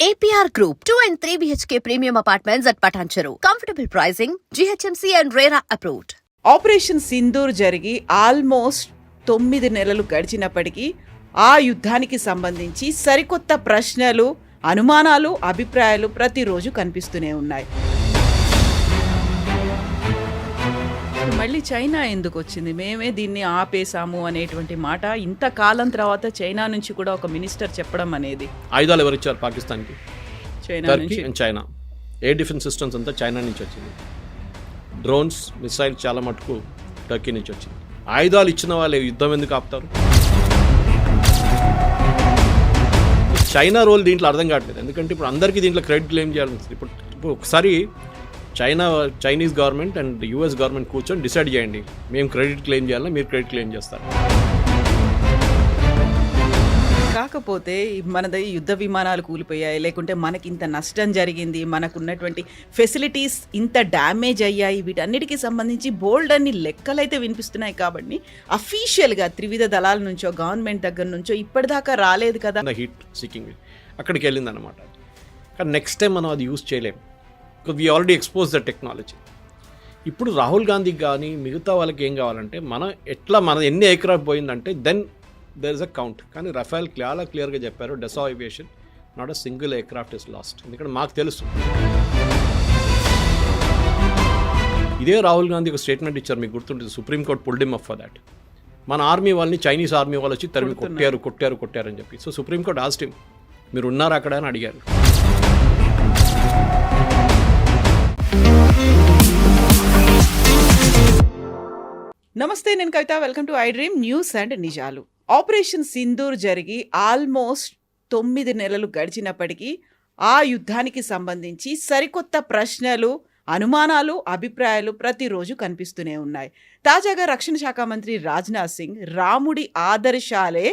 APR Group, 2 and 3 BHK premium apartments at Patancheru. Comfortable pricing, GHMC and RERA approved. Operation Sindoor జరిగి almost 9 నెలలు గడిచినప్పటికీ ఆ యుద్ధానికి సంబంధించి సరికొత్త ప్రశ్నలు, అనుమానాలు, అభిప్రాయాలు ప్రతిరోజు కనిపిస్తూనే ఉన్నాయి. మళ్ళీ చైనా ఎందుకు వచ్చింది, మేమే దీన్ని ఆపేశాము అనేటువంటి మాట ఇంతకాలం తర్వాత చైనా నుంచి కూడా ఒక మినిస్టర్ చెప్పడం అనేది. ఆయుధాలు ఎవరు ఇచ్చారు పాకిస్తాన్కి? చైనా నుంచి. చైనా ఎయిర్ డిఫెన్స్ సిస్టమ్స్ అంతా చైనా నుంచి వచ్చింది. డ్రోన్స్, మిసైల్ చాలా మటుకు టర్కీ నుంచి వచ్చింది. ఆయుధాలు ఇచ్చిన వాళ్ళు యుద్ధం ఎందుకు ఆపుతారు? చైనా రోల్ దీంట్లో అర్థం కావట్లేదు. ఎందుకంటే ఇప్పుడు అందరికీ దీంట్లో క్రెడిట్ క్లెయిమ్ చేయాలి. ఇప్పుడు ఒకసారి Chinese government and US government కూర్చొని డిసైడ్ చేయండి, మేము క్రెడిట్ క్లెయిమ్ చేయాలా, మీరు క్రెడిట్ క్లెయిమ్ చేస్తారు. కాకపోతే మనది యుద్ధ విమానాలు కూలిపోయాయి, లేకుంటే మనకి ఇంత నష్టం జరిగింది, మనకున్నటువంటి ఫెసిలిటీస్ ఇంత డ్యామేజ్ అయ్యాయి, వీటన్నిటికీ సంబంధించి బోల్డ్ అన్ని లెక్కలైతే వినిపిస్తున్నాయి. కాబట్టి అఫీషియల్గా త్రివిధ దళాల నుంచో గవర్నమెంట్ దగ్గర నుంచో ఇప్పటిదాకా రాలేదు కదా. హీట్ సీకింగ్ అక్కడికి వెళ్ళింది అనమాట. కానీ నెక్స్ట్ టైం మనం అది యూజ్ చేయలేము, because we already expose the technology. ఇప్పుడు రాహుల్ గాంధీకి కానీ మిగతా వాళ్ళకి ఏం కావాలంటే మన ఎన్ని ఎయిర్క్రాఫ్ట్ పోయిందంటే then there is a count. కానీ రఫేల్ చాలా క్లియర్గా చెప్పారు, Dassault Aviation not a single aircraft is lost. ఎందుకంటే మాకు తెలుసు. ఇదే రాహుల్ గాంధీ ఒక స్టేట్మెంట్ ఇచ్చారు, మీకు గుర్తుంటుంది, Supreme Court pulled him up for that. మన ఆర్మీ వాళ్ళని చైనీస్ ఆర్మీ వాళ్ళు వచ్చి తరిమి కొట్టారు అని చెప్పి. సో సుప్రీంకోర్టు ఆస్క్డ్ హిమ్, మీరు ఉన్నారు అక్కడ అని అడిగారు. నమస్తే, నేను Kavitha. Welcome to I Dream News and నిజాలు. ఆపరేషన్ సింధూర్ జరిగి ఆల్మోస్ట్ 9 నెలలు గడిచినప్పటికీ ఆ యుద్ధానికి సంబంధించి సరికొత్త ప్రశ్నలు, అనుమానాలు, అభిప్రాయాలు ప్రతిరోజు కనిపిస్తూనే ఉన్నాయి. తాజాగా రక్షణ శాఖ మంత్రి రాజ్నాథ్ సింగ్ రాముడి ఆదర్శాలే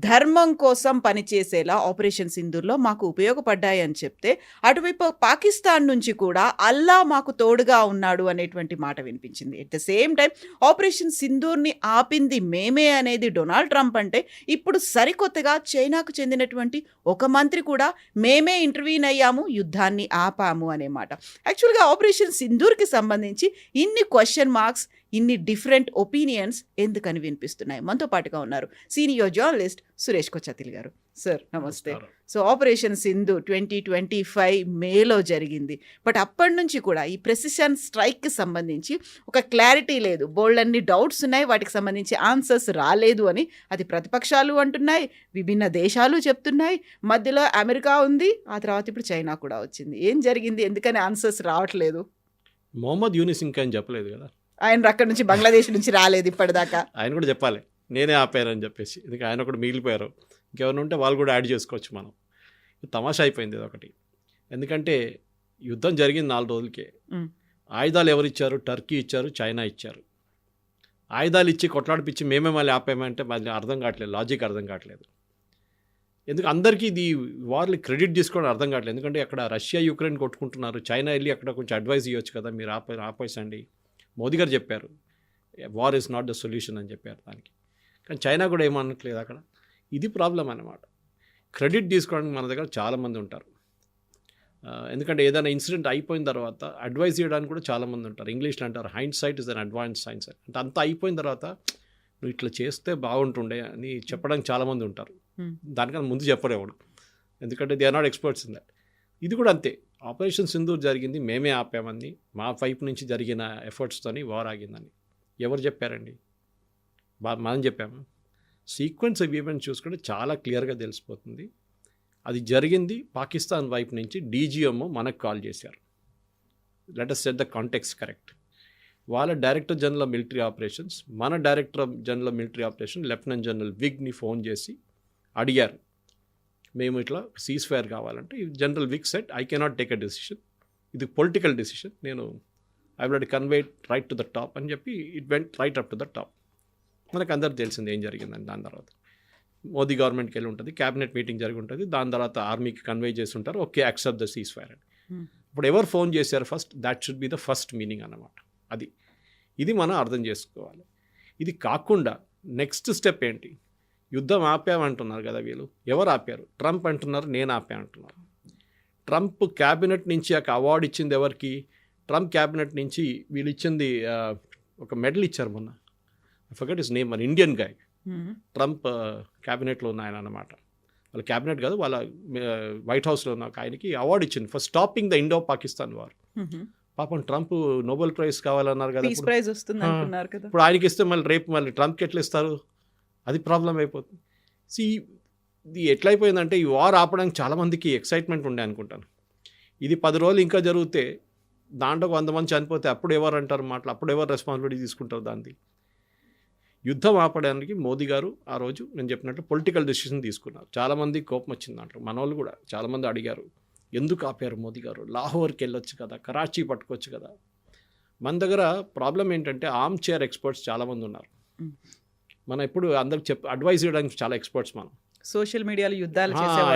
ధర్మం కోసం పనిచేసేలా ఆపరేషన్ సింధూర్లో మాకు ఉపయోగపడ్డాయి అని చెప్తే, అటువైపు పాకిస్తాన్ నుంచి కూడా అల్లా మాకు తోడుగా ఉన్నాడు అనేటువంటి మాట వినిపించింది. At the same time operation సింధూర్ని ఆపింది మేమే అనేది డొనాల్డ్ ట్రంప్ అంటే, ఇప్పుడు సరికొత్తగా చైనాకు చెందినటువంటి ఒక మంత్రి కూడా మేమే ఇంటర్వ్యూన్ అయ్యాము, యుద్ధాన్ని ఆపాము అనే మాట. యాక్చువల్గా ఆపరేషన్ సింధూర్కి సంబంధించి ఇన్ని క్వశ్చన్ మార్క్స్, ఇన్ని డిఫరెంట్ ఒపీనియన్స్ ఎందుకని వినిపిస్తున్నాయి? మనతో పాటుగా ఉన్నారు సీనియర్ జర్నలిస్ట్ సురేష్ కొచ్చతిల్ గారు. సార్ నమస్తే. సో ఆపరేషన్ సింధూర్ 2025 మేలో జరిగింది. బట్ అప్పటి నుంచి కూడా ఈ ప్రెసిషన్ స్ట్రైక్కి సంబంధించి ఒక క్లారిటీ లేదు, బోల్డ్ అన్ని డౌట్స్ ఉన్నాయి, వాటికి సంబంధించి ఆన్సర్స్ రాలేదు అని అది ప్రతిపక్షాలు అంటున్నాయి, విభిన్న దేశాలు చెప్తున్నాయి, మధ్యలో అమెరికా ఉంది, ఆ తర్వాత ఇప్పుడు చైనా కూడా వచ్చింది. ఏం జరిగింది, ఎందుకని ఆన్సర్స్ రావట్లేదు? మొహమ్మద్ యూనిస్ ఇంకా అని చెప్పలేదు కదా, ఆయన అక్కడి నుంచి బంగ్లాదేశ్ నుంచి రాలేదు ఇప్పటిదాకా. ఆయన కూడా చెప్పాలి, నేనే ఆపానని చెప్పేసి. ఎందుకంటే ఆయన కూడా మిగిలిపోయారు, ఇంకెవరు ఉంటే వాళ్ళు కూడా యాడ్ చేసుకోవచ్చు. మనం తమాషా అయిపోయింది ఇది ఒకటి. ఎందుకంటే యుద్ధం జరిగింది 4 రోజులకే. ఆయుధాలు ఎవరు ఇచ్చారు? టర్కీ ఇచ్చారు, చైనా ఇచ్చారు. ఆయుధాలు ఇచ్చి కొట్లాడిపించి మేమే మళ్ళీ ఆపామంటే మళ్ళీ అర్థం కావట్లేదు, లాజిక్ అర్థం కావట్లేదు. ఎందుకు అందరికీ ఇది వార్లు క్రెడిట్ తీసుకోవడం అర్థం కావట్లేదు. ఎందుకంటే అక్కడ రష్యా యుక్రెయిన్ కొట్టుకుంటున్నారు, చైనా వెళ్ళి అక్కడ కొంచెం అడ్వైజ్ ఇవ్వచ్చు కదా, మీరు ఆపేసండి. మోదీ గారు చెప్పారు, war is not the solution అని చెప్పారు దానికి. కానీ చైనా కూడా ఏమనట్లేదు అక్కడ. ఇది ప్రాబ్లం అన్నమాట. క్రెడిట్ తీసుకోవడానికి మన దగ్గర చాలామంది ఉంటారు. ఎందుకంటే ఏదైనా ఇన్సిడెంట్ అయిపోయిన తర్వాత అడ్వైజ్ చేయడానికి కూడా చాలామంది ఉంటారు. ఇంగ్లీష్లో అంటారు hindsight is an advance science. అంటే అంతా అయిపోయిన తర్వాత నువ్వు ఇట్లా చేస్తే బాగుంటుండే అని చెప్పడానికి చాలామంది ఉంటారు. దానికన్నా ముందు చెప్పలేవాడు, ఎందుకంటే they are not experts in that. ఇది కూడా అంతే. ఆపరేషన్ సింధూర్ జరిగింది మేమే ఆపామని, మా వైపు నుంచి జరిగిన ఎఫర్ట్స్తోని వార్ ఆగిందని ఎవరు చెప్పారండి? మనం చెప్పాము. సీక్వెన్స్ ఆఫ్ ఈవెంట్స్ చూసుకుంటే చాలా క్లియర్గా తెలిసిపోతుంది. అది జరిగింది పాకిస్తాన్ వైపు నుంచి. డీజీఎంఓ మనకు కాల్ చేశారు. Let us set the context correct. వాళ్ళ డైరెక్టర్ జనరల్ మిలిటరీ ఆపరేషన్స్, మన director general military operation lieutenant general విగ్ని ఫోన్ చేసి అడిగారు, మేము ఇట్లా సీజ్ ఫైర్ కావాలంటే. జనరల్ విగ్ said, I cannot take a decision, ఇది పొలిటికల్ డెసిషన్, నేను I will convey right to the top అని చెప్పి it went right up to the top. మనకు అందరికి తెలిసింది ఏం జరిగిందని. దాని తర్వాత మోదీ గవర్నమెంట్కి వెళ్ళి ఉంటుంది, క్యాబినెట్ మీటింగ్ జరిగి ఉంటుంది, దాని తర్వాత ఆర్మీకి కన్వే చేసి ఉంటారు, okay accept the cease fire అని. ఇప్పుడు ఎవరు ఫోన్ చేశారు first, that should be the first meaning అన్నమాట. ఇది మనం అర్థం చేసుకోవాలి. ఇది కాకుండా నెక్స్ట్ స్టెప్ ఏంటి? యుద్ధం ఆపామంటున్నారు కదా వీళ్ళు. ఎవరు ఆపారు? ట్రంప్ అంటున్నారు నేను ఆపా అంటున్నారు. ట్రంప్ క్యాబినెట్ నుంచి ఆ అవార్డు ఇచ్చింది ఎవరికి? ట్రంప్ క్యాబినెట్ నుంచి వీళ్ళు ఇచ్చింది ఒక మెడల్ ఇచ్చారు మొన్న. ఐ ఫర్గెట్ హిస్ నేమ్, మన ఇండియన్ గాయ్. ట్రంప్ క్యాబినెట్లో ఉన్న ఆయన అనమాట. వాళ్ళ క్యాబినెట్ కాదు, వాళ్ళ వైట్ హౌస్లో ఉన్న ఒక ఆయనకి అవార్డు ఇచ్చింది for stopping the Indo Pakistan war. పాపం ట్రంప్ నోబెల్ ప్రైజ్ కావాలన్నారు కదా, పీస్ ప్రైజ్ వస్తుంది అనుకున్నారు కదా. ఇప్పుడు ఆయనకి ఇస్తే మళ్ళీ రేపు మళ్ళీ ట్రంప్కి ఎట్లా ఇస్తారు? అది ప్రాబ్లం అయిపోతుంది. ఇది ఎట్లయిపోయిందంటే ఈ వార్ ఆపడానికి చాలామందికి ఎక్సైట్మెంట్ ఉండే అనుకుంటాను. ఇది 10 రోజులు ఇంకా జరిగితే దాంట్లో 100 మంది చనిపోతే అప్పుడు ఎవరు అంటారు మాటలు? అప్పుడు ఎవరు రెస్పాన్సిబిలిటీ తీసుకుంటారు దాన్ని? యుద్ధం ఆపడానికి మోదీ గారు ఆ రోజు నేను చెప్పినట్టు పొలిటికల్ డెసిషన్ తీసుకున్నారు. చాలామంది కోపం వచ్చింది దాంట్లో. మన వాళ్ళు కూడా చాలామంది అడిగారు, ఎందుకు ఆపారు మోదీ గారు? లాహోర్కి వెళ్ళొచ్చు కదా, కరాచీ పట్టుకోవచ్చు కదా. మన దగ్గర ప్రాబ్లం ఏంటంటే ఆర్మ్ చైర్ ఎక్స్పర్ట్స్ చాలామంది ఉన్నారు. మనం ఎప్పుడు అందరికి అడ్వైస్ చేయడానికి చాలా ఎక్స్పర్ట్స్. మనం సోషల్ మీడియాలో యుద్ధాలు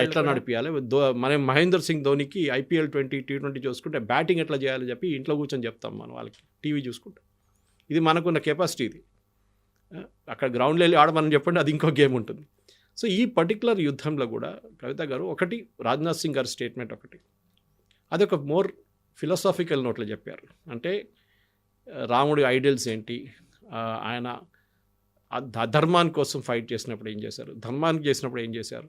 ఎట్లా నడిపించాలి, మనం మహేందర్ సింగ్ ధోనికి IPL 20, T20 చూసుకుంటే బ్యాటింగ్ ఎట్లా చేయాలని చెప్పి ఇంట్లో కూర్చొని చెప్తాం మనం వాళ్ళకి, టీవీ చూసుకుంటే. ఇది మనకున్న కెపాసిటీ. ఇది అక్కడ గ్రౌండ్లో వెళ్ళి ఆడమని చెప్పండి, అది ఇంకో గేమ్ ఉంటుంది. సో ఈ పర్టికులర్ యుద్ధంలో కూడా కవిత గారు ఒకటి, రాజ్నాథ్ సింగ్ గారి స్టేట్మెంట్ ఒకటి, అదొక మోర్ ఫిలాసాఫికల్ నోట్లో చెప్పారు. అంటే రాముడి ఐడియల్స్ ఏంటి, ఆయన ధర్మాని కోసం ఫైట్ చేసినప్పుడు ఏం చేశారు, ధర్మానికి చేసినప్పుడు ఏం చేశారు,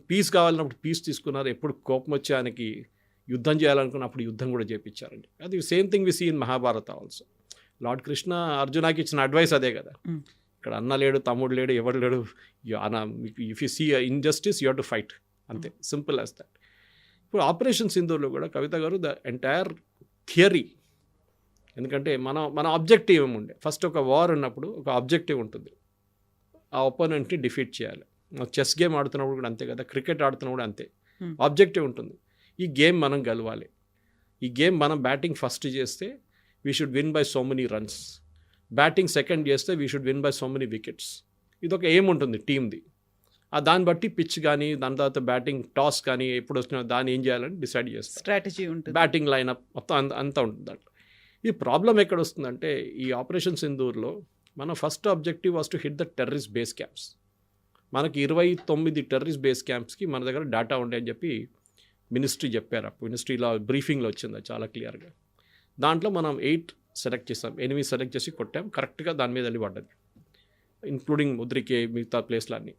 పీస్ కావాలన్నప్పుడు పీస్ తీసుకున్నారు, ఎప్పుడు కోపం వచ్చి ఆయనకి యుద్ధం చేయాలనుకున్నప్పుడు యుద్ధం కూడా చేయించారండి. అది same thing we see in Mahabharata also. Lord Krishna అర్జునాకి ఇచ్చిన అడ్వైస్ అదే కదా. ఇక్కడ అన్న లేడు, తమ్ముడు లేడు, ఎవరు లేడు, if you see injustice you have to fight, అంతే, సింపుల్ యాజ్ దట్. ఇప్పుడు ఆపరేషన్ సింధూర్లో కూడా కవిత గారు ద ఎంటైర్ థియరీ, ఎందుకంటే మన ఆబ్జెక్టివ్ ఏముండే, ఫస్ట్ ఒక వార్ ఉన్నప్పుడు ఒక ఆబ్జెక్టివ్ ఉంటుంది, ఆ ఒపోనెంట్ని డిఫీట్ చేయాలి. చెస్ గేమ్ ఆడుతున్నప్పుడు కూడా అంతే కదా, క్రికెట్ ఆడుతున్నప్పుడు అంతే, ఆబ్జెక్టివ్ ఉంటుంది. ఈ గేమ్ మనం గెలవాలి, ఈ గేమ్ మనం బ్యాటింగ్ ఫస్ట్ చేస్తే we should win by so many runs, batting second చేస్తే we should win by so many wickets. ఇదొక ఏం ఉంటుంది టీమ్ది. దాన్ని బట్టి పిచ్ కానీ దాని తర్వాత బ్యాటింగ్ టాస్ కానీ ఎప్పుడు వచ్చినా దాన్ని ఏం చేయాలని డిసైడ్ చేస్తారు, స్ట్రాటజీ ఉంటుంది, బ్యాటింగ్ లైనప్ మొత్తం అంతా ఉంటుంది దాంట్లో. ఈ ప్రాబ్లం ఎక్కడ వస్తుందంటే ఈ ఆపరేషన్ సింధూర్లో మన first objective was to hit the terrorist base camps. మనకి 29 టెర్రరిస్ట్ బేస్ క్యాంప్స్కి మన దగ్గర డేటా ఉండే అని చెప్పి మినిస్ట్రీ చెప్పారు. మినిస్ట్రీలో బ్రీఫింగ్లో వచ్చింది చాలా క్లియర్గా. దాంట్లో మనం 8 సెలెక్ట్ చేసాం, 8 సెలెక్ట్ చేసి కొట్టాం, కరెక్ట్గా దాని మీద వెళ్ళి పడ్డది, ఇంక్లూడింగ్ ముద్రికే మిగతా ప్లేస్లన్నీ.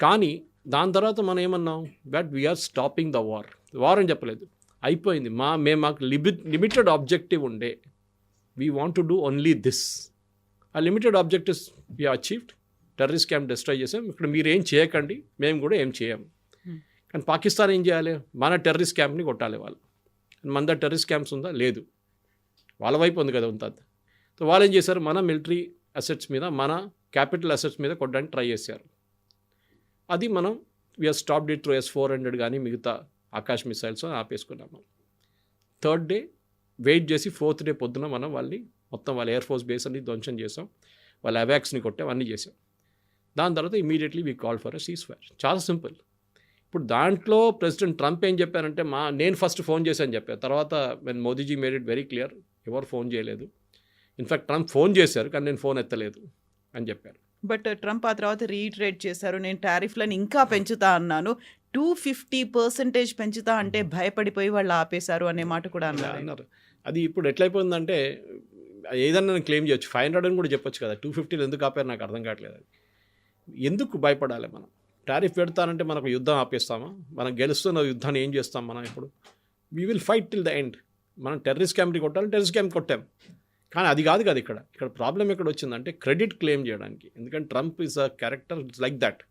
కానీ దాని తర్వాత మనం ఏమన్నాం, that we're stopping the war అని చెప్పలేదు, అయిపోయింది. మాకు లిమిటెడ్ ఆబ్జెక్టివ్ ఉండే, we want to do only this. ఆ limited objectives we achieved. Terrorist camp destroy చేసాం, ఇక్కడ మీరు ఏం చేయకండి, మేము కూడా ఏం చేయము. కానీ పాకిస్తాన్ ఏం చేయాలి, మన టెర్రరిస్ట్ క్యాంప్ని కొట్టాలి వాళ్ళు. మన దగ్గర టెర్రరిస్ట్ క్యాంప్స్ ఉందా? లేదు, వాళ్ళ వైపు ఉంది కదా ఉంటుంది. సో వాళ్ళు ఏం చేశారు, మన మిలిటరీ అసెట్స్ మీద, మన క్యాపిటల్ అసెట్స్ మీద కొట్టడానికి ట్రై చేశారు. అది మనం we are stopped it through S-400 కానీ మిగతా ఆకాశ్ మిసైల్స్ ఆపేసుకున్నాము. 3rd డే వెయిట్ చేసి 4th డే పొద్దున మనం వాళ్ళని మొత్తం వాళ్ళ ఎయిర్ ఫోర్స్ బేస్ అన్ని ధ్వంసం చేసాం, వాళ్ళ అవాక్స్ని కొట్టాం, అన్నీ చేసాం. దాని తర్వాత immediately we call for a cease fire. చాలా సింపుల్. ఇప్పుడు దాంట్లో ప్రెసిడెంట్ ట్రంప్ ఏం చెప్పారంటే, నేను ఫస్ట్ ఫోన్ చేశాను చెప్పాను. తర్వాత when Modiji made it very clear, ఎవరు ఫోన్ చేయలేదు, ఇన్ఫ్యాక్ట్ ట్రంప్ ఫోన్ చేశారు కానీ నేను ఫోన్ ఎత్తలేదు అని చెప్పారు. బట్ ట్రంప్ ఆ తర్వాత రీట్రేట్ చేశారు, నేను టారిఫ్లను ఇంకా పెంచుతా అన్నాను, 250% పెంచుతా అంటే భయపడిపోయి వాళ్ళు ఆపేశారు అనే మాట కూడా అన్నారు. అది ఇప్పుడు ఎట్లయిపోయిందంటే ఏదన్నా నేను క్లెయిమ్ చేయొచ్చు, 500 అని కూడా చెప్పొచ్చు కదా, 250 ఎందుకు ఆపారు నాకు అర్థం కావట్లేదు. ఎందుకు భయపడాలి? మనం టారిఫ్ పెడతానంటే మనకు యుద్ధం ఆపేస్తామా? మనం గెలుస్తున్న యుద్ధాన్ని ఏం చేస్తాం మనం? ఇప్పుడు we will fight till the end. మనం టెర్రరిస్ట్ క్యాంప్ని కొట్టాలి, టెర్రరిస్ట్ క్యాంప్ కొట్టాం. కానీ అది కాదు కదా ఇక్కడ ప్రాబ్లం ఎక్కడ వచ్చిందంటే క్రెడిట్ క్లెయిమ్ చేయడానికి. ఎందుకంటే Trump is a character like that.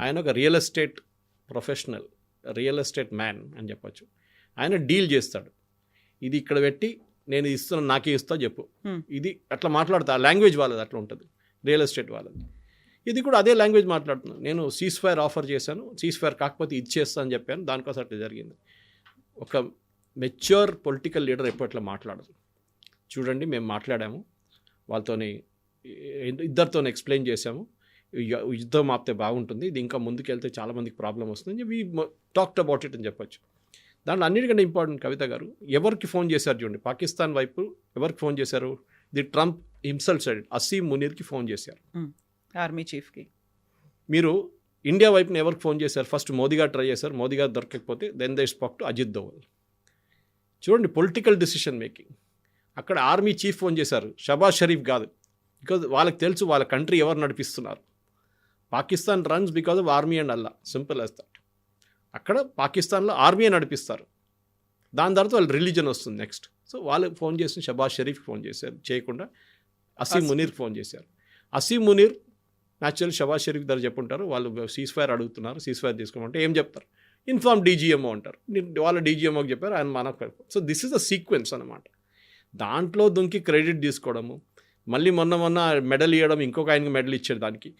ఆయన ఒక real estate professional, real estate man అని చెప్పచ్చు. ఆయన డీల్ చేస్తాడు, ఇది ఇక్కడ పెట్టి నేను ఇస్తున్నా, నాకే ఇస్తా చెప్పు, ఇది అట్లా మాట్లాడతా. ఆ లాంగ్వేజ్ వాళ్ళది అట్లా ఉంటుంది, రియల్ ఎస్టేట్ వాళ్ళది. ఇది కూడా అదే లాంగ్వేజ్ మాట్లాడుతున్నాను. నేను సీజ్ ఫైర్ ఆఫర్ చేశాను, సీజ్ ఫైర్ కాకపోతే ఇది చేస్తా అని చెప్పాను, దానికోసం అట్లా జరిగింది. ఒక మెచ్యూర్ పొలిటికల్ లీడర్ ఎప్పట్లో మాట్లాడదు. చూడండి, మేము మాట్లాడాము వాళ్ళతోని, ఇద్దరితో ఎక్స్ప్లెయిన్ చేశాము, యుద్ధం ఆపితే బాగుంటుంది, ఇది ఇంకా ముందుకెళ్తే చాలామందికి ప్రాబ్లం వస్తుంది, వీ టాక్డ్ అబౌట్ ఇట్ అని చెప్పొచ్చు. దాంట్లో అన్నిటికంటే ఇంపార్టెంట్ కవిత గారు ఎవరికి ఫోన్ చేశారు చూడండి, పాకిస్తాన్ వైపు ఎవరికి ఫోన్ చేశారు? The Trump himself side Asim మునీర్కి ఫోన్ చేశారు, ఆర్మీ చీఫ్కి. మీరు ఇండియా వైపున ఎవరికి ఫోన్ చేశారు? ఫస్ట్ మోదీ గారు ట్రై చేశారు. మోదీ గారు దొరకకపోతే then they spoke to Ajit Doval. చూడండి పొలిటికల్ డిసిషన్ మేకింగ్. అక్కడ ఆర్మీ చీఫ్ ఫోన్ చేశారు, షబాజ్ షరీఫ్ కాదు. బికాజ్ వాళ్ళకి తెలుసు వాళ్ళ కంట్రీ ఎవరు నడిపిస్తున్నారు. Pakistan runs because of army and Allah, simple as that. అక్కడ పాకిస్తాన్లో ఆర్మీయే నడిపిస్తారు. దాని తర్వాత వాళ్ళు రిలీజన్ వస్తుంది నెక్స్ట్. సో వాళ్ళు ఫోన్ చేసి షబాజ్ షరీఫ్కి ఫోన్ చేశారు, చేయకుండా అసీం మునీర్కి ఫోన్ చేశారు. అసీం మునీర్ న్యాచురల్ షబాజ్ షరీఫ్ దగ్గర చెప్పుంటారు, వాళ్ళు సీజ్ ఫైర్ అడుగుతున్నారు, సీజ్ ఫైర్ తీసుకోమంటే ఏం చెప్తారు? ఇన్ఫార్మ్ డీజీఎంఓ అంటారు. వాళ్ళ డీజీఎంఓకి చెప్పారు, ఆయన మనకు. So this is the sequence అనమాట. దాంట్లో దుంకి క్రెడిట్ తీసుకోవడము, మళ్ళీ మొన్న మెడల్ ఇవ్వడం, ఇంకొక ఆయనకి మెడల్ ఇచ్చాడు దానికి.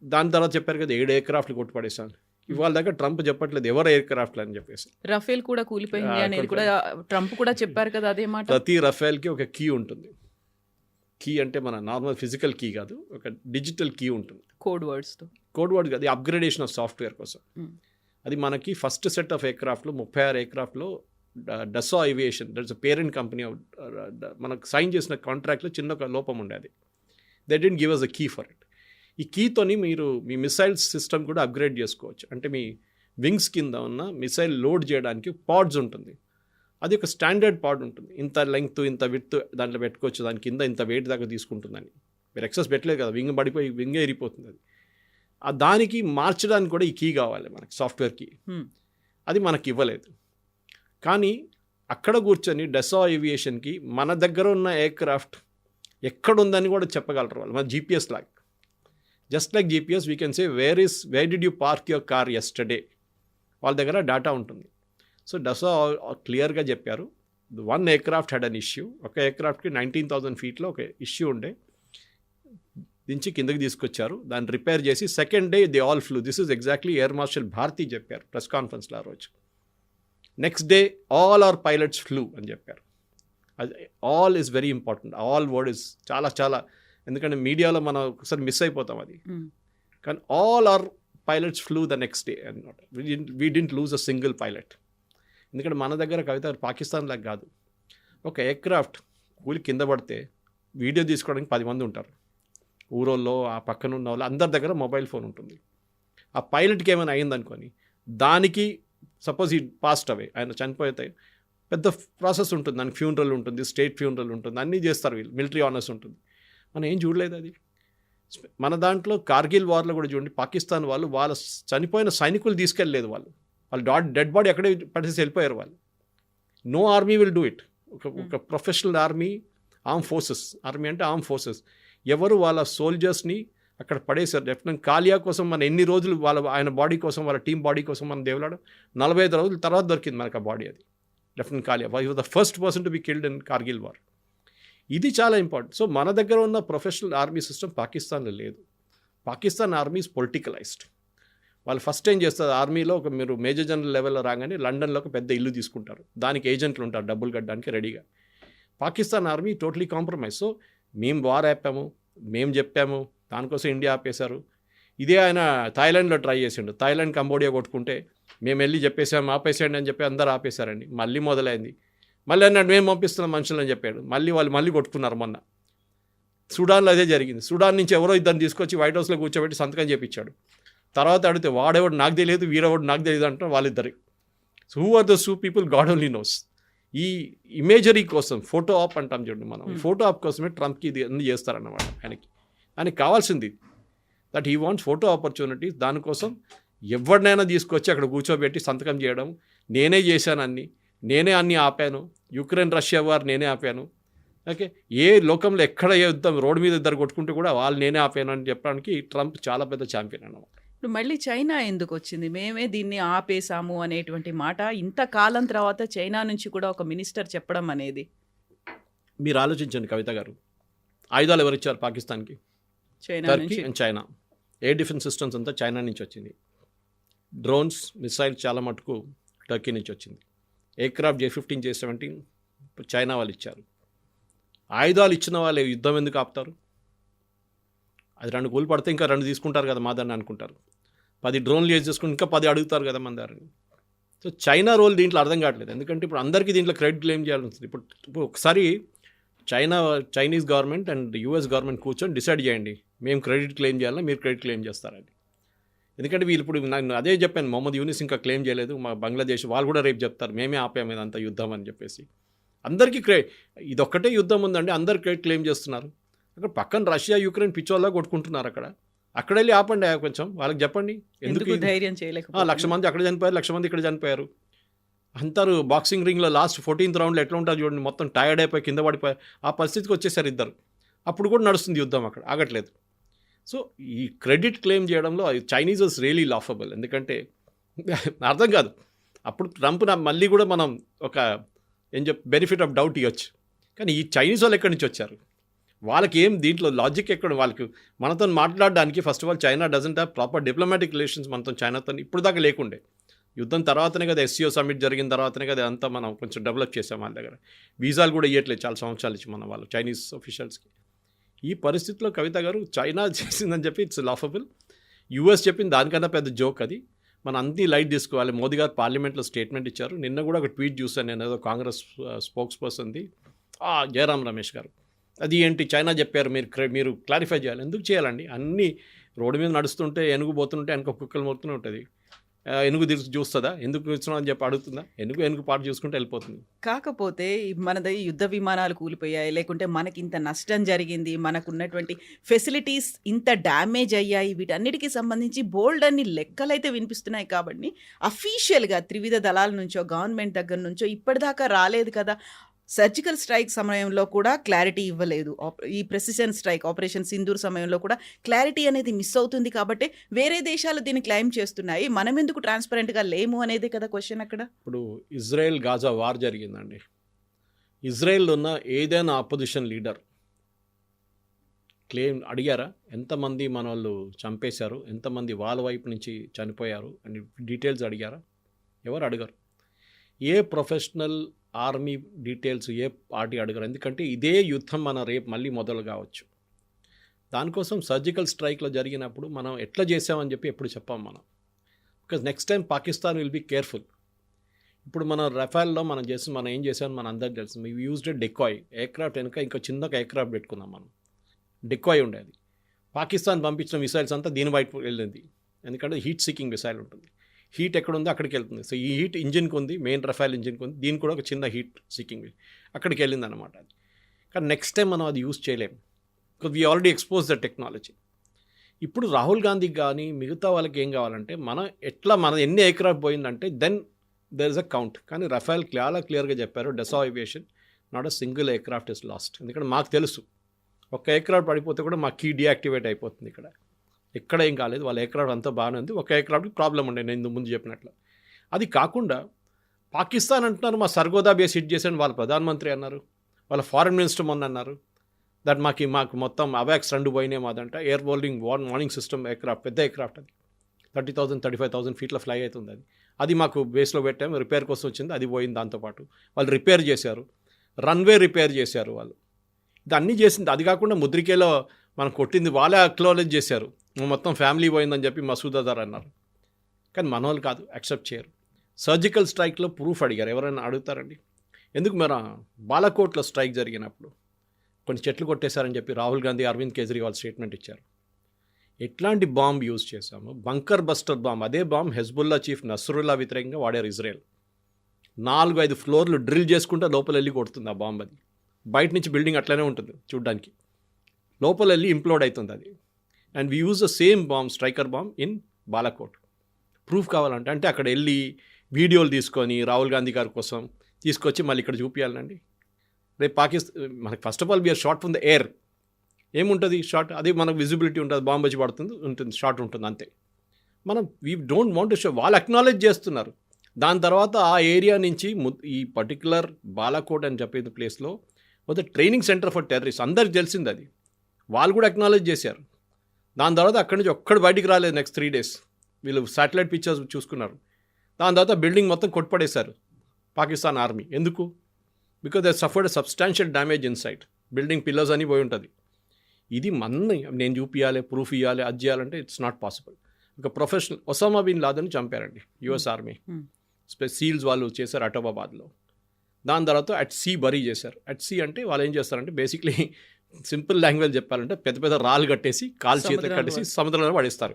దాని తర్వాత చెప్పారు కదా 7 ఎయిర్క్రాఫ్ట్లు కొట్టుపడేసాను. ఇవాళ దగ్గర ట్రంప్ చెప్పట్లేదు ఎవరు ఎయిర్క్రాఫ్ట్లు అని చెప్పేసి. రఫేల్ కూడా కూలిపోయింది అనేది కూడా ట్రంప్ కూడా చెప్పారు కదా అదే మాట. ప్రతి రఫేల్కి ఒక కీ ఉంటుంది. కీ అంటే మన నార్మల్ ఫిజికల్ కీ కాదు, ఒక డిజిటల్ కీ ఉంటుంది. కోడ్ వర్డ్స్తో. కోడ్ వర్డ్ కాదు, అప్గ్రేడేషన్ ఆఫ్ సాఫ్ట్వేర్ కోసం. అది మనకి ఫస్ట్ సెట్ ఆఫ్ ఎయిర్క్రాఫ్ట్లో 36 ఎయిర్క్రాఫ్ట్లో Dassault Aviation, that's parent company, మనకు సైన్ చేసిన కాంట్రాక్ట్లో చిన్న ఒక లోపం ఉండేది. They didn't give us a key for it. ఈ కీతోని మీరు మీ మిసైల్ సిస్టమ్ కూడా అప్గ్రేడ్ చేసుకోవచ్చు. అంటే మీ వింగ్స్ కింద ఉన్న మిసైల్ లోడ్ చేయడానికి పాడ్స్ ఉంటుంది. అది ఒక స్టాండర్డ్ పాడ్ ఉంటుంది, ఇంత లెంగ్త్ ఇంత విడ్త్ దాంట్లో పెట్టుకోవచ్చు, దాని కింద ఇంత వెయిట్ దాకా తీసుకుంటుందని. మీరు ఎక్సెస్ పెట్టలేదు కదా, వింగ్ పడిపోయి వింగ్ ఎరిపోతుంది. అది దానికి మార్చడానికి కూడా ఈ కీ కావాలి మనకి, సాఫ్ట్వేర్ కీ. అది మనకి ఇవ్వలేదు. కానీ అక్కడ కూర్చొని డసో ఏవియేషన్కి మన దగ్గర ఉన్న ఎయిర్క్రాఫ్ట్ ఎక్కడుందని కూడా చెప్పగలరు వాళ్ళు. మన జీపీఎస్ లాగా, just like GPS we can say where did you park your car yesterday. వాళ్ళ దగ్గర డేటా ఉంటుంది. సో డసో క్లియర్గా చెప్పారు, 1 ఎయిర్క్రాఫ్ట్ హ్యాడ్ అన్ ఇష్యూ. ఒక ఎయిర్క్రాఫ్ట్కి 19,000 ఫీట్లో ఒక ఇష్యూ ఉండే, దించి కిందకి తీసుకొచ్చారు, దాన్ని రిపేర్ చేసి second day they all flew. This is exactly air marshal Bharti చెప్పారు ప్రెస్ కాన్ఫరెన్స్లో ఆ రోజు. Next day all our pilots flew అని చెప్పారు. అది all is very important. All word is చాలా, ఎందుకంటే మీడియాలో మనం ఒకసారి మిస్ అయిపోతాం అది. కానీ all our pilots flew the next day అన్నమాట. We didn't lose a single pilot. ఎందుకంటే మన దగ్గర కవిత పాకిస్తాన్ లాగా కాదు. ఒక ఎయిర్క్రాఫ్ట్ కూలి కింద పడితే వీడియో తీసుకోవడానికి 10 మంది ఉంటారు. ఊరోళ్ళు, ఆ పక్కన ఉన్న వాళ్ళు అందరి దగ్గర మొబైల్ ఫోన్ ఉంటుంది. ఆ పైలట్కి ఏమైనా అయిందనుకొని దానికి సపోజ్ ఈ పాస్ట్ అవే, ఆయన చనిపోతే పెద్ద ప్రాసెస్ ఉంటుంది, దానికి ఫ్యూనరల్ ఉంటుంది, స్టేట్ ఫ్యూనరల్ ఉంటుంది, అన్నీ చేస్తారు వీళ్ళు, మిలిటరీ ఆనర్స్ ఉంటుంది. మనం ఏం చూడలేదు అది. మన దాంట్లో కార్గిల్ వార్లో కూడా చూడండి, పాకిస్తాన్ వాళ్ళు వాళ్ళ చనిపోయిన సైనికులు తీసుకెళ్ళలేదు, వాళ్ళు డెడ్ బాడీ అక్కడే పట్టేసి వెళ్ళిపోయారు వాళ్ళు. No army will do it. ఒక ప్రొఫెషనల్ ఆర్మీ ఫోర్సెస్, ఆర్మీ అంటే ఫోర్సెస్, ఎవరు వాళ్ళ సోల్జర్స్ని అక్కడ పడేశారు. లెఫ్టినెంట్ కాలియా కోసం మన ఎన్ని రోజులు ఆయన బాడీ కోసం, వాళ్ళ టీం బాడీ కోసం మనం దేవులాడు 45 రోజుల తర్వాత దొరికింది మనకు ఆ బాడీ. అది lieutenant Kalia was the first person to be killed in Kargil war. ఇది చాలా ఇంపార్టెంట్. సో మన దగ్గర ఉన్న ప్రొఫెషనల్ ఆర్మీ సిస్టమ్ పాకిస్తాన్లో లేదు. Pakistan army is politicised. వాళ్ళు ఫస్ట్ ఏం చేస్తారు, ఆర్మీలో ఒక మీరు మేజర్ జనరల్ లెవెల్లో రాగానే లండన్లో ఒక పెద్ద ఇల్లు తీసుకుంటారు, దానికి ఏజెంట్లు ఉంటారు డబ్బులు కట్టడానికి రెడీగా. Pakistan army totally compromise. So మేము వార్ ఆపాము, మేము చెప్పాము, దానికోసం ఇండియా ఆపేశారు. ఇదే ఆయన థాయిలాండ్లో ట్రై చేసిండు. థాయిలాండ్ కంబోడియా కొట్టుకుంటే మేము వెళ్ళి చెప్పేసాము ఆపేసేయండి అని చెప్పి అందరూ ఆపేశారండి. మళ్ళీ మొదలైంది. మళ్ళీ అన్నాడు మేము పంపిస్తున్నాం మనుషులని చెప్పాడు. మళ్ళీ కొట్టుకున్నారు. మొన్న సుడాన్లో అదే జరిగింది. సుడాన్ నుంచి ఎవరో ఇద్దరిని తీసుకొచ్చి వైట్ హౌస్లో కూర్చోబెట్టి సంతకం చేయించాడు. తర్వాత అడిగితే వాడెవడు నాకు తెలియదు, వీరెవడు నాకు తెలియదు అంటారు వాళ్ళిద్దరు. So who are those 2 people, God only knows. ఈ ఇమేజరీ కోసం, ఫోటో ఆప్ అంటాం చూడండి మనం, ఫోటో ఆప్ కోసమే ట్రంప్కి ఇది అన్ని చేస్తారన్నమాట. ఆయనకి కావాల్సింది that he wants photo opportunities. దానికోసం ఎవరినైనా తీసుకొచ్చి అక్కడ కూర్చోబెట్టి సంతకం చేయడం, నేనే చేశాను అన్ని, నేనే అన్ని ఆపాను, యుక్రెయిన్ రష్యా వార్ నేనే ఆపాను. ఓకే, ఏ లోకంలో ఎక్కడ ఏ యుద్ధం రోడ్డు మీద ఇద్దరు కొట్టుకుంటే కూడా వాళ్ళు నేనే ఆపాను అని చెప్పడానికి ట్రంప్ చాలా పెద్ద ఛాంపియన్ అన్నమాట. ఇప్పుడు మళ్ళీ చైనా ఎందుకు వచ్చింది? మేమే దీన్ని ఆపేసాము అనేటువంటి మాట ఇంతకాలం తర్వాత చైనా నుంచి కూడా ఒక మినిస్టర్ చెప్పడం అనేది. మీరు ఆలోచించండి కవిత గారు, ఆయుధాలు ఎవరు ఇచ్చారు పాకిస్తాన్కి? Turkey and China. Air defence systems అంతా చైనా నుంచి వచ్చింది. డ్రోన్స్, మిసైల్ చాలా మటుకు టర్కీ నుంచి వచ్చింది. ఎయిర్క్రాఫ్ట్ J-15, J-17 చైనా వాళ్ళు ఇచ్చారు. ఆయుధాలు ఇచ్చిన వాళ్ళు యుద్ధం ఎందుకు ఆపుతారు? అది 2 కూలు పడితే ఇంకా 2 తీసుకుంటారు కదా మా దాన్ని అనుకుంటారు. 10 డ్రోన్లు యూజ్ చేసుకుని ఇంకా 10 అడుగుతారు కదా మన దారిని. సో చైనా రోల్ దీంట్లో అర్థం కావట్లేదు. ఎందుకంటే ఇప్పుడు అందరికీ దీంట్లో క్రెడిట్ క్లెయిమ్ చేయాల్సి ఉంటుంది. ఇప్పుడు ఒకసారి Chinese government and US government కూర్చొని డిసైడ్ చేయండి, మేము క్రెడిట్ క్లెయిమ్ చేయాలా, మీరు క్రెడిట్ క్లెయిమ్ చేస్తారని. ఎందుకంటే వీళ్ళు ఇప్పుడు నేను అదే చెప్పాను, మొహమ్మద్ యూనిస్ ఇంకా క్లెయిమ్ చేయలేదు, మా బంగ్లాదేశ్ వాళ్ళు కూడా రేపు చెప్తారు మేమే ఆపాము ఇదంతా యుద్ధం అని చెప్పేసి. అందరికీ ఇదొక్కటే యుద్ధం ఉందండి, అందరు క్లెయిమ్ చేస్తున్నారు. అక్కడ పక్కన రష్యా యుక్రెయిన్ పిచ్చోళ్ళ కొట్టుకుంటున్నారు. అక్కడ వెళ్ళి ఆపండి కొంచెం, వాళ్ళకి చెప్పండి ఎందుకు ధైర్యం చేయలేక. 1,00,000 మంది అక్కడ చనిపోయారు, 1,00,000 మంది ఇక్కడ చనిపోయారు. అంటారు బాక్సింగ్ రింగ్లో లాస్ట్ 14th రౌండ్లో ఎట్లా ఉంటుంది చూడండి, మొత్తం టైర్డ్ అయిపోయి కింద పడిపోయి ఆ పరిస్థితికి వచ్చేసారు ఇద్దరు. అప్పుడు కూడా నడుస్తుంది యుద్ధం, అక్కడ ఆగట్లేదు. సో ఈ క్రెడిట్ క్లెయిమ్ చేయడంలో చైనీస్ వాజ్ రియలీ లాఫబుల్. ఎందుకంటే అర్థం కాదు. అప్పుడు ట్రంప్ మళ్ళీ కూడా మనం ఒక బెనిఫిట్ ఆఫ్ డౌట్ ఇవ్వచ్చు. కానీ ఈ చైనీస్ వాళ్ళు ఎక్కడి నుంచి వచ్చారు, వాళ్ళకి ఏం దీంట్లో లాజిక్ ఎక్కడ, వాళ్ళకి మనతో మాట్లాడడానికి first of all China doesn't have proper diplomatic relations మనతో, చైనాతో ఇప్పుడు దాకా లేకుండే. యుద్ధం తర్వాతనే కదా SCO సమ్మిట్ జరిగిన తర్వాతనే కదా అంతా మనం కొంచెం డెవలప్ చేసాం. వాళ్ళ దగ్గర వీసాలు కూడా ఇవ్వట్లేదు చాలా సంవత్సరాలు ఇచ్చి మనం వాళ్ళు చైనీస్ ఆఫీషియల్స్కి. ఈ పరిస్థితిలో కవిత గారు చైనా చేసిందని చెప్పి ఇట్స్ లాఫబుల్, US చెప్పింది దానికన్నా పెద్ద జోక్ అది. మనం అన్ని లైట్ తీసుకోవాలి. మోదీ గారు పార్లమెంట్లో స్టేట్మెంట్ ఇచ్చారు. నిన్న కూడా ఒక ట్వీట్ చూసాను నేను, ఏదో కాంగ్రెస్ స్పోక్స్ పర్సన్ది జయరాం రమేష్ గారు. అది ఏంటి చైనా చెప్పారు, మీరు క్లారిఫై చేయాలి. ఎందుకు చేయాలండి? అన్నీ రోడ్డు మీద నడుస్తుంటే ఏనుగు పోతుంటే వెనక కుక్కలు మోరుతూనే ఉంటుంది. ఏనుగు చూస్తుందా, ఎందుకు కూర్చున్నావు అని చెప్పి అడుగుతుందా? ఏనుగు పాటు చూసుకుంటే వెళ్ళిపోతుంది. కాకపోతే మనది యుద్ధ విమానాలు కూలిపోయాయి, లేకుంటే మనకి ఇంత నష్టం జరిగింది, మనకు ఉన్నటువంటి ఫెసిలిటీస్ ఇంత డ్యామేజ్ అయ్యాయి, వీటన్నిటికీ సంబంధించి బోల్డ్ అన్ని లెక్కలైతే వినిపిస్తున్నాయి. కాబట్టి అఫీషియల్గా త్రివిధ దళాల నుంచో గవర్నమెంట్ దగ్గర నుంచో ఇప్పటిదాకా రాలేదు కదా. సర్జికల్ స్ట్రైక్ సమయంలో కూడా క్లారిటీ ఇవ్వలేదు, ఈ ప్రెసిషన్ స్ట్రైక్ ఆపరేషన్ సింధూర్ సమయంలో కూడా క్లారిటీ అనేది మిస్ అవుతుంది. కాబట్టి వేరే దేశాలు దీన్ని క్లెయిమ్ చేస్తున్నాయి, మనం ఎందుకు ట్రాన్స్పరెంట్గా లేము అనేది కదా క్వశ్చన్ అక్కడ. ఇప్పుడు ఇజ్రాయెల్ గాజా వార్ జరిగిందండి. ఇజ్రాయెల్లో ఉన్న ఏదైనా ఆపోజిషన్ లీడర్ క్లెయిమ్ అడిగారా? ఎంతమంది మన వాళ్ళు చంపేశారు, ఎంతమంది వాళ్ళ వైపు నుంచి చనిపోయారు అని డీటెయిల్స్ అడిగారా? ఎవరు అడగరు. A professional army details A party అడగరు. ఎందుకంటే ఇదే యుద్ధం మన రేపు మళ్ళీ మొదలు కావచ్చు. దానికోసం సర్జికల్ స్ట్రైక్లో జరిగినప్పుడు మనం ఎట్లా చేసామని చెప్పి ఎప్పుడు చెప్పాం మనం. Because next time Pakistan will be careful. ఇప్పుడు మన రఫాల్లో మనం ఏం చేసామని మన అందరికి తెలుసు. వీ యూజ్డ్ డెకాయ్ ఎయిర్క్రాఫ్ట్ వెనుక ఇంకా చిన్న ఎయిర్క్రాఫ్ట్ పెట్టుకున్నాం మనం. డెకాయ్ ఉండేది. పాకిస్తాన్ పంపించిన మిసైల్స్ అంతా దీని వైపు వెళ్ళింది. ఎందుకంటే హీట్ సీకింగ్ మిసైల్ ఉంటుంది. హీట్ ఎక్కడుందో అక్కడికి వెళ్తుంది. సో ఈ హీట్ ఇంజిన్కి ఉంది, మెయిన్ రఫాల్ ఇంజిన్కి ఉంది, దీనికి కూడా ఒక చిన్న హీట్ సీకింగ్ అక్కడికి వెళ్ళింది అనమాట. అది కానీ నెక్స్ట్ టైం మనం అది యూజ్ చేయలేము, because we already expose the technology. ఇప్పుడు రాహుల్ గాంధీకి కానీ మిగతా వాళ్ళకి ఏం కావాలంటే మన ఎన్ని ఎయిర్క్రాఫ్ట్ పోయిందంటే then there is a count. కానీ రఫాల్ చాలా క్లియర్గా చెప్పారు, Dassault Aviation not a single aircraft is lost. ఎందుకంటే మాకు తెలుసు ఒక ఎయిర్క్రాఫ్ట్ పడిపోతే కూడా మా కీ డీయాక్టివేట్ అయిపోతుంది. ఎక్కడ ఏం కాలేదు, వాళ్ళ ఎయిర్క్రాఫ్ట్ అంతా బాగానే ఉంది. ఒక ఎయిర్క్రాఫ్ట్కి ప్రాబ్లం ఉండే, నేను ముందు చెప్పినట్లు. అది కాకుండా పాకిస్తాన్ అంటున్నారు మా సర్గోదా బేస్ హిట్ చేశాను, వాళ్ళ ప్రధానమంత్రి అన్నారు, వాళ్ళ ఫారెన్ మినిస్టర్ మొన్న అన్నారు దట్ మాకు మొత్తం అవాక్స్ 2 పోయినాయి మాదంట. ఎయిర్ బోల్డింగ్ వార్నింగ్ సిస్టమ్ ఎయిర్క్రాఫ్ట్, పెద్ద ఎయిర్క్రాఫ్ట్ అది 30,000 35,000 ఫీట్లో ఫ్లై అవుతుంది. అది మాకు బేస్లో పెట్టాము, రిపేర్ కోసం వచ్చింది, అది పోయింది. దాంతోపాటు వాళ్ళు రిపేర్ చేశారు, రన్వే రిపేర్ చేశారు వాళ్ళు. ఇది అన్నీ చేసింది. అది కాకుండా ముద్రికేలో మనం కొట్టింది వాళ్ళే అక్నాలెడ్జ్ చేశారు, మొత్తం ఫ్యామిలీ పోయిందని చెప్పి మసూద్ అజర్ అన్నారు. కానీ మన వాళ్ళు కాదు, యాక్సెప్ట్ చేయరు. సర్జికల్ స్ట్రైక్లో ప్రూఫ్ అడిగారు, ఎవరైనా అడుగుతారండి? ఎందుకు మన బాలాకోట్లో స్ట్రైక్ జరిగినప్పుడు కొన్ని చెట్లు కొట్టేశారని చెప్పి రాహుల్ గాంధీ, అరవింద్ కేజ్రీవాల్ స్టేట్మెంట్ ఇచ్చారు. ఎట్లాంటి బాంబ్ యూజ్ చేశాము? Bunker buster bomb. అదే బాంబ్ హెజ్బుల్లా చీఫ్ నస్రుల్లా వ్యతిరేకంగా వాడారు ఇజ్రాయెల్. 4-5 ఫ్లోర్లు డ్రిల్ చేసుకుంటే లోపల వెళ్ళి కొడుతుంది ఆ బాంబ్. అది బయట నుంచి బిల్డింగ్ అట్లనే ఉంటుంది చూడ్డానికి, లోపల వెళ్ళి ఇంప్లోడ్ అవుతుంది అది. And we use the same bomb, striker bomb in Balakot. Proof కావాలంటే అంటే అక్కడ వెళ్ళి వీడియోలు తీసుకొని రాహుల్ గాంధీ గారి కోసం తీసుకొచ్చి మళ్ళీ ఇక్కడ చూపించాలండి. రేపు పాకిస్తాన్ మనకి first of all we are short from the air. ఏముంటుంది షార్ట్? అది మనకు విజిబిలిటీ ఉంటుంది, బాంబ్ వచ్చి ఉంటుంది, షార్ట్ ఉంటుంది అంతే. మనం we don't want to show. వాళ్ళు అక్నాలెడ్జ్ చేస్తున్నారు. దాని తర్వాత ఆ ఏరియా నుంచి ఈ పర్టికులర్ బాలాకోట్ అని చెప్పేది ప్లేస్లో ఒక ట్రైనింగ్ సెంటర్ ఫర్ టెర్రరిస్ట్, అందరికి తెలిసింది అది. వాళ్ళు కూడా అక్నాలెడ్జ్ చేశారు. దాని తర్వాత అక్కడి నుంచి ఒక్కడు బయటికి రాలేదు. నెక్స్ట్ 3 days వీళ్ళు శాటిలైట్ పిక్చర్స్ చూసుకున్నారు. దాని తర్వాత బిల్డింగ్ మొత్తం కొట్టుపడేశారు పాకిస్తాన్ ఆర్మీ. ఎందుకు? Because they suffered substantial damage inside. Building pillars అని పోయి ఉంటుంది. ఇది నేను చూపించాలి, ప్రూఫ్ ఇవ్వాలి, అది చేయాలంటే ఇట్స్ నాట్ పాసిబుల్. ఒక ప్రొఫెషనల్ ఒసామా బిన్ లాదెన్ చంపారండి US ఆర్మీ. సీల్స్ వాళ్ళు చేశారు అటోబాబాద్లో. దాని తర్వాత అట్ సీ బరీ చేశారు. అట్ సీ అంటే వాళ్ళు ఏం చేస్తారంటే బేసిక్లీ సింపుల్ లాంగ్వేజ్ చెప్పాలంటే పెద్ద పెద్ద రాళ్ళు కట్టేసి కాలు చేతులు కట్టేసి సముద్రంలో పడేస్తారు.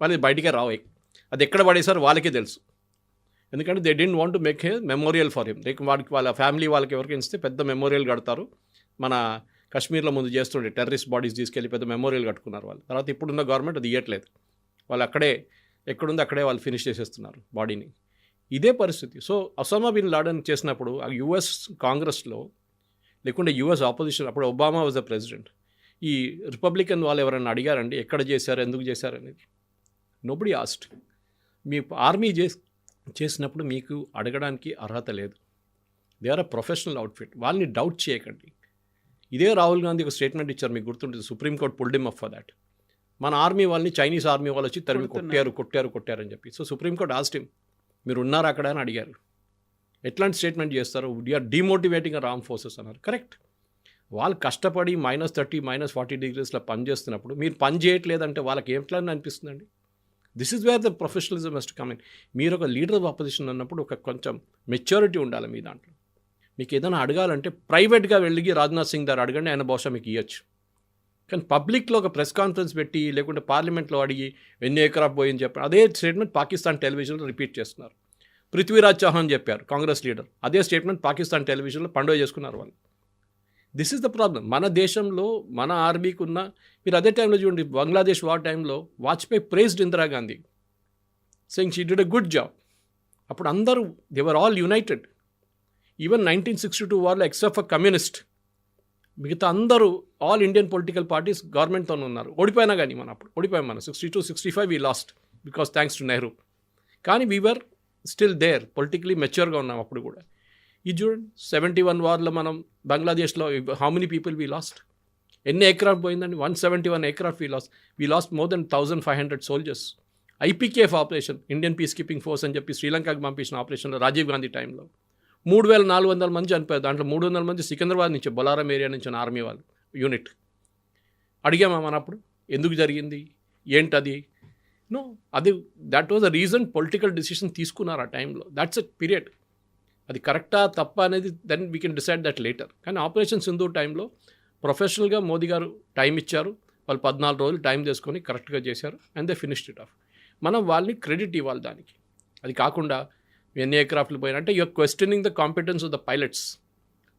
వాళ్ళది బయటికే రావు. అది ఎక్కడ పడేసారు వాళ్ళకే తెలుసు. ఎందుకంటే they don't want to make a memorial for him. వాడికి వాళ్ళ ఫ్యామిలీ వాళ్ళకి ఎవరికి ఇస్తే పెద్ద మెమోరియల్ కడతారు. మన కాశ్మీర్లో ముందు చేస్తుండే టెర్రరిస్ట్ బాడీస్ తీసుకెళ్ళి పెద్ద మెమోరియల్ కట్టుకున్నారు వాళ్ళు. తర్వాత ఇప్పుడున్న గవర్నమెంట్ అది ఇవ్వట్లేదు. వాళ్ళు అక్కడే ఎక్కడుందో అక్కడే వాళ్ళు ఫినిష్ చేసేస్తున్నారు బాడీని. ఇదే పరిస్థితి. సో ఒసామా బిన్ లాడెన్ చేసినప్పుడు ఆ యుఎస్ కాంగ్రెస్లో లేకుంటే యుఎస్ ఆపోజిషన్, అప్పుడు ఒబామా వాజ్ ద ప్రెసిడెంట్, ఈ రిపబ్లికన్ వాళ్ళు ఎవరైనా అడిగారండి ఎక్కడ చేశారు, ఎందుకు చేశారు అనేది? Nobody asked. మీ ఆర్మీ చేసినప్పుడు మీకు అడగడానికి అర్హత లేదు. They are a professional outfit. వాళ్ళని డౌట్ చేయకండి. ఇదే రాహుల్ గాంధీ ఒక స్టేట్మెంట్ ఇచ్చారు, మీకు గుర్తుంటుంది. Supreme Court pulled him up for that. మన ఆర్మీ వాళ్ళని చైనీస్ ఆర్మీ వాళ్ళు వచ్చి తరిమి కొట్టారు అని చెప్పి. సో సుప్రీంకోర్టు ఆస్క్డ్ హిమ్, మీరు ఉన్నారా అక్కడ అని అడిగారు. ఎట్లాంటి స్టేట్మెంట్ చేస్తారు? వీఆర్ డిమోటివేటింగ్ అర్ ఆర్మ్ ఫోర్సెస్ అన్నారు. కరెక్ట్. వాళ్ళు కష్టపడి -30 -40 డిగ్రీస్లో పని చేస్తున్నప్పుడు మీరు పని చేయట్లేదంటే వాళ్ళకి ఎట్లా అనిపిస్తుందండి? This is where the professionalism must come in. మీరు ఒక లీడర్ ఆఫ్ అపోజిషన్ అన్నప్పుడు ఒక కొంచెం మెచ్యూరిటీ ఉండాలి మీ దాంట్లో. మీకు ఏదైనా అడగాలంటే ప్రైవేట్గా వెళ్ళి రాజ్నాథ్ సింగ్ గారు అడగండి, ఆయన బహుశా మీకు ఇవ్వచ్చు. కానీ పబ్లిక్లో ఒక ప్రెస్ కాన్ఫరెన్స్ పెట్టి లేకుంటే పార్లమెంట్లో అడిగి ఎన్ని ఎకరాఫ్ పోయింది చెప్పారు. అదే స్టేట్మెంట్ పాకిస్తాన్ టెలివిజన్లో రిపీట్ చేస్తున్నారు. పృథ్వీరాజ్ చౌహాన్ చెప్పారు, కాంగ్రెస్ లీడర్. అదే స్టేట్మెంట్ పాకిస్తాన్ టెలివిజన్లో పండుగ చేసుకున్నారు వాళ్ళు. This is the problem. మన దేశంలో మన ఆర్మీకి ఉన్న, మీరు అదే టైంలో చూడండి, బంగ్లాదేశ్ వార్ టైంలో Vajpayee praised Indira Gandhi, saying she did a good job. అప్పుడు అందరూ they were all United. Even 1962 వార్లో except for communist, మిగతా అందరూ ఆల్ ఇండియన్ పొలిటికల్ పార్టీస్ గవర్నమెంట్తో ఉన్నారు. ఓడిపోయినా కానీ అప్పుడు ఓడిపోయాం. 62-65 we last because thanks to Nehru. కానీ వీఆర్ స్టిల్ దేర్, పొలిటికలీ మెచ్యూర్గా ఉన్నాం అప్పుడు కూడా. ఇది చూడండి, 71 వార్లో మనం బంగ్లాదేశ్లో how many people we last? ఎన్ని ఎయిర్క్రాఫ్ట్ పోయిందండి? 171 aircraft we last more than 1500 soldiers. IPKF operation, Indian piece keeping force అని చెప్పి శ్రీలంకకు పంపించిన ఆపరేషన్లో రాజీవ్ గాంధీ టైంలో 3400 మంది చనిపోయారు. దాంట్లో 300 మంది సికింద్రాబాద్ నుంచి, బొలారం ఏరియా నుంచి ఆర్మీ వాళ్ళు యూనిట్. అడిగామా మనం అప్పుడు ఎందుకు జరిగింది ఏంటది? నో, అది that was the reason. Political decision తీసుకున్నారు ఆ టైంలో. That's a period. అది కరెక్టా తప్ప అనేది then we can decide that later. కానీ ఆపరేషన్ సింధూర్ టైంలో ప్రొఫెషనల్గా మోదీ గారు టైం ఇచ్చారు. వాళ్ళు 14 రోజులు టైం తీసుకొని కరెక్ట్గా చేశారు and they finished it off. మనం వాళ్ళని క్రెడిట్ ఇవ్వాలి దానికి. అది కాకుండా ఎన్ని ఎయిర్క్రాఫ్ట్లు పోయినంటే you're questioning the competence of the pilots.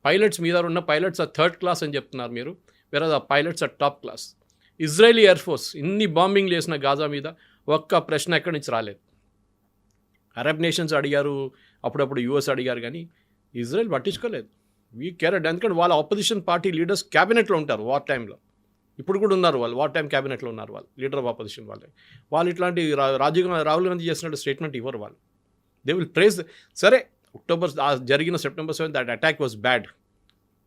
Pilots మీద ఉన్న పైలట్స్ ఆ థర్డ్ క్లాస్ అని చెప్తున్నారు మీరు, వేరే ఆ పైలట్స్ ఆ top class. Israeli air force ఇన్ని బాంబింగ్ చేసిన గాజా మీద ఒక్క ప్రశ్న ఎక్కడి నుంచి రాలేదు. అరబ్ నేషన్స్ అడిగారు, అప్పుడప్పుడు యూఎస్ అడిగారు, కానీ ఇజ్రాయెల్ పట్టించుకోలేదు. We care. ఎందుకంటే వాళ్ళ ఆపోజిషన్ పార్టీ లీడర్స్ క్యాబినెట్లో ఉంటారు వార్ టైంలో. ఇప్పుడు కూడా ఉన్నారు వాళ్ళు, వార్ టైం క్యాబినెట్లో ఉన్నారు వాళ్ళు, లీడర్ ఆఫ్ ఆపోజిషన్ వాళ్ళు ఇట్లాంటి రాహుల్ గాంధీ చేసినట్టు స్టేట్మెంట్ ఇవ్వరు వాళ్ళు. They will praise. సరే, జరిగిన September 7 that attack was bad,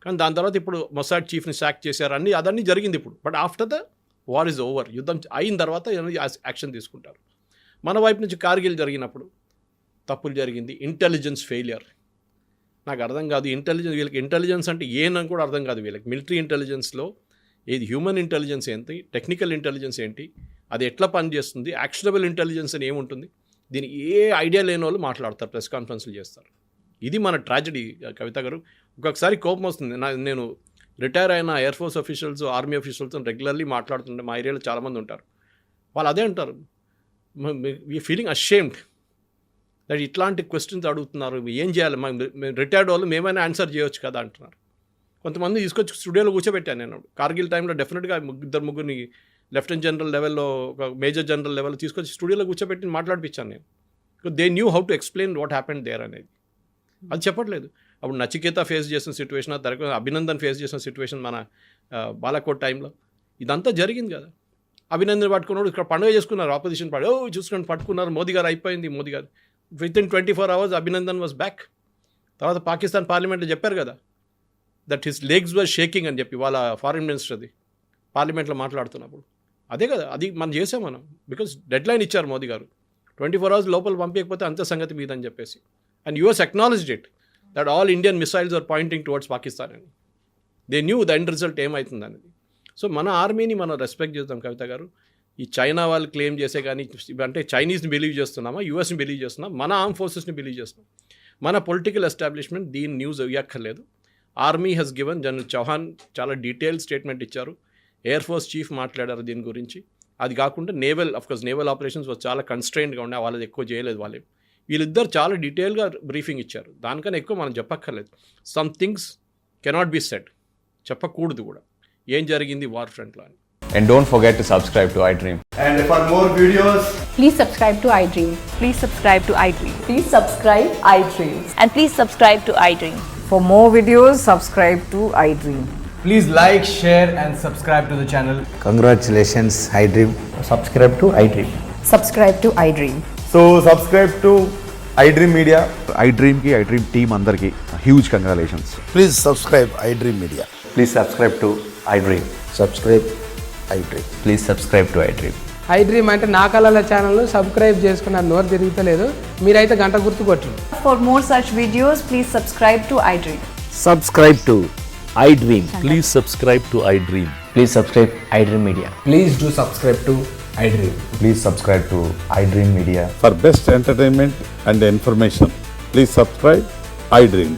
కానీ దాని తర్వాత ఇప్పుడు మొసాడ్ చీఫ్ని సాక్ చేశారు, అదన్నీ జరిగింది ఇప్పుడు. But after the war is over, యుద్ధం అయిన తర్వాత యాక్షన్ తీసుకుంటారు. మన వైపు నుంచి కార్గిల్ జరిగినప్పుడు తప్పులు జరిగింది, ఇంటెలిజెన్స్ ఫెయిలియర్. నాకు అర్థం కాదు వీళ్ళకి ఇంటెలిజెన్స్ అంటే ఏంటని కూడా అర్థం కాదు వీళ్ళకి. మిలిటరీ ఇంటెలిజెన్స్లో ఏది హ్యూమన్ ఇంటెలిజెన్స్ ఏంటి, టెక్నికల్ ఇంటెలిజెన్స్ ఏంటి, అది ఎట్లా పనిచేస్తుంది, యాక్షనబుల్ ఇంటెలిజెన్స్ అని ఏముంటుంది, దీని ఏ ఐడియా లేని వాళ్ళు మాట్లాడతారు, ప్రెస్ కాన్ఫరెన్స్లు చేస్తారు. ఇది మన ట్రాజడీ కవిత గారు. ఒక్కొక్కసారి కోపం వస్తుంది. నేను రిటైర్ అయిన air force officials, army officials regularly మాట్లాడుతుంటే మా ఏరియాలో చాలామంది ఉంటారు. వాళ్ళు అదే అంటారు, వీ ఫీలింగ్ అషేమ్డ్ దట్ ఇట్లాంటి క్వశ్చన్స్ అడుగుతున్నారు, ఏం చేయాలి, మేము రిటైర్డ్ వాళ్ళు మేమైనా ఆన్సర్ చేయొచ్చు కదా అంటున్నారు. కొంతమంది తీసుకొచ్చి స్టూడియోలో కూర్చోబెట్టాను నేను. కార్గిల్ టైంలో డెఫినెట్గా ముగ్గురిని లెఫ్టినెంట్ జనరల్ లెవెల్లో, ఒక మేజర్ జనరల్ లెవెల్లో తీసుకొచ్చి స్టూడియోలో కూర్చోబెట్టి మాట్లాడిపించాను నేను. They knew how to explain what happened there అనేది. అది చెప్పట్లేదు. అప్పుడు నచికేత ఫేస్ చేసిన సిచ్యువేషన్, తర్వాత అభినందన్ ఫేస్ చేసిన సిచ్యువేషన్ మన బాలాకోట్ టైంలో ఇదంతా జరిగింది కదా. అభినందన్ పట్టుకున్నాడు, ఇక్కడ పండుగ చేసుకున్నారు ఆపోజిషన్ పార్టీ, చూసుకొని పట్టుకున్నారు, మోదీ గారు అయిపోయింది. మోదీ గారు with in 24 hours Abhinandan was back. తర్వాత పాకిస్తాన్ పార్లమెంట్లో చెప్పారు కదా that his legs was shaking అని చెప్పి వాళ్ళ ఫారిన్ మినిస్టర్ది పార్లమెంట్లో మాట్లాడుతున్నప్పుడు. అదే కదా, అది మనం చేసాం మనం. బికాజ్ డెడ్ లైన్ ఇచ్చారు మోదీ గారు, 24 hours లోపల పంపించకపోతే అంతే సంగతి మీద అని చెప్పేసి. And US acknowledged it that all Indian missiles are pointing towards Pakistan అని. They knew the end result ఏమవుతుంది అనేది. సో మన ఆర్మీని మనం రెస్పెక్ట్ చేద్దాం కవిత గారు. ఈ చైనా వాళ్ళు క్లెయిమ్ చేసే కానీ, అంటే చైనీస్ని బిలీవ్ చేస్తున్నామా, యూఎస్ని బిలీవ్ చేస్తున్నాం, మన ఆర్మ్ ఫోర్సెస్ని బిలీవ్ చేస్తున్నాం. మన పొలిటికల్ ఎస్టాబ్లిష్మెంట్ దీని న్యూస్ ఇవ్వక్కర్లేదు. Army has given, general Chauhan చాలా డీటెయిల్ స్టేట్మెంట్ ఇచ్చారు, ఎయిర్ ఫోర్స్ చీఫ్ మాట్లాడారు దీని గురించి. అది కాకుండా నేవల్ ఆపరేషన్స్ చాలా కన్స్ట్రైన్డ్గా ఉన్నాయి, వాళ్ళది ఎక్కువ చేయలేదు వాళ్ళు. వీళ్ళిద్దరు చాలా డీటెయిల్గా బ్రీఫింగ్ ఇచ్చారు. దానికన్నా ఎక్కువ మనం చెప్పక్కర్లేదు. Some things cannot be said, చెప్పకూడదు కూడా ఏం జరిగింది వార్ ఫ్రంట్లో అని. And don't forget to subscribe to iDream. And for more videos, Please subscribe to iDream. Please subscribe to iDream. Please subscribe iDream. And please subscribe to iDream. For more videos, subscribe to iDream. Please like, share and subscribe to the channel. congratulations, iDream. Subscribe to iDream. Subscribe to iDream. So subscribe to iDream Media. iDream team అందరికి huge congratulations. Please subscribe iDream Media. Please subscribe to iDream. Subscribe iDream. Please subscribe to iDream. iDream అంటే నా కళల channel subscribe చేసుకున్న నోరు తిరుగుతలేదు, మీరైతే గంట గుర్తు కొట్టండి. For more such videos, please subscribe to iDream. Subscribe to iDream. Please subscribe to iDream. Please subscribe iDream Media. Please do subscribe to iDream. Please subscribe to iDream Media. For best entertainment and information, please subscribe iDream.